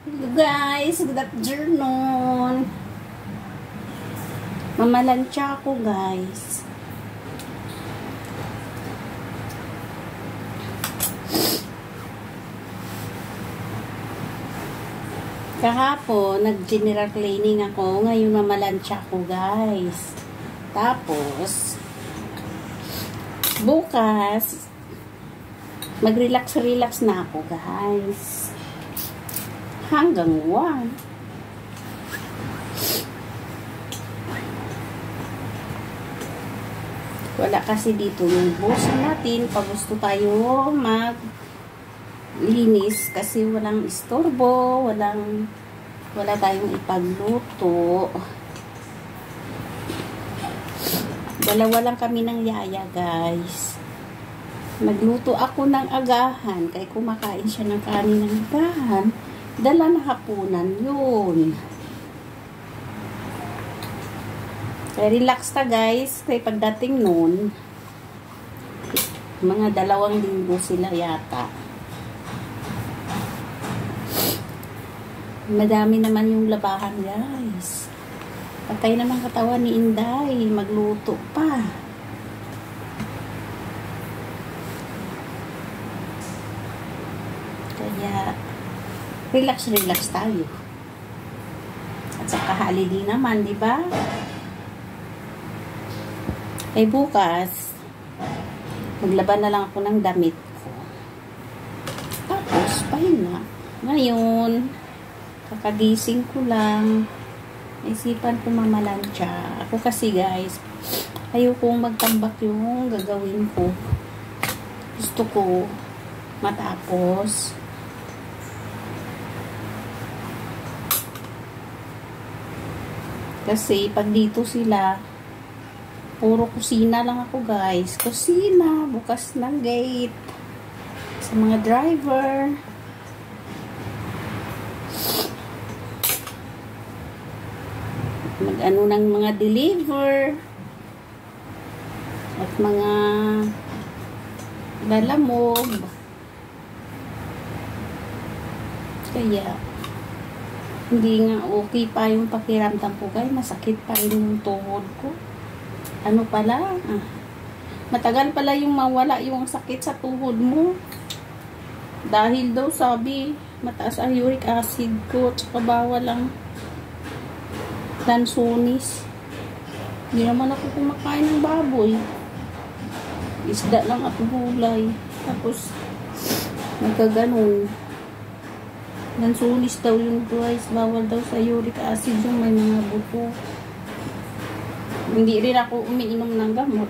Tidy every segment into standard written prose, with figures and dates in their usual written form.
Hello guys, good afternoon. Mamalansya ako guys. Kahapon, nag-general cleaning ako. Ngayon mamalansya ako guys. Tapos, bukas, mag-relax na ako guys. Hanggang 1. Wala kasi dito yung busa natin pag gusto tayo maglinis kasi walang istorbo, wala tayong ipagluto. Dalawa lang kami ng yaya guys. Nagluto ako ng agahan kaya kumakain siya ng kanin ng agahan. Dala na hapunan yun. Kaya relax ta guys. Kaya pagdating nun, mga 2 linggo sila yata. Madami naman yung labahan guys. Patay naman katawan ni Inday. Magluto pa. Kaya relax tayo. At saka holiday naman, di ba? Ay bukas, maglaban na lang ako ng damit ko. Tapos, pahinga. Ngayon, kakagising ko lang. Isipan ko mamalansya. Ako kasi guys, ayokong magtambak yung gagawin ko. Gusto ko matapos. Kasi pag dito sila, puro kusina lang ako guys. Kusina, bukas ng gate. Sa mga driver. Mag-ano ng mga deliver. At mga lalamog. Kaya, hindi nga okay pa yung pakiramdam ko guys. Masakit pa rin yung tuhod ko. Ano pala? Matagal pala yung mawala yung sakit sa tuhod mo. Dahil daw sabi, mataas ang uric acid ko. Tsaka bawal ang lansunis. Hindi naman ako kumakain ng baboy. Isda lang at gulay. Tapos, nagkaganon. Lansunis daw yung guys. Bawal daw sa uric acid yung may mga buto. Hindi rin ako umiinom ng gamot.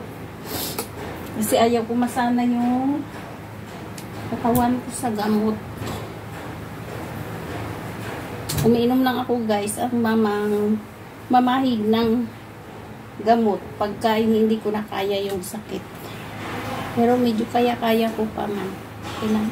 Kasi ayaw ko masana yung katawan ko sa gamot. Umiinom lang ako guys at mamahig ng gamot pagka hindi ko na kaya yung sakit. Pero medyo kaya-kaya ko pa man. Okay lang.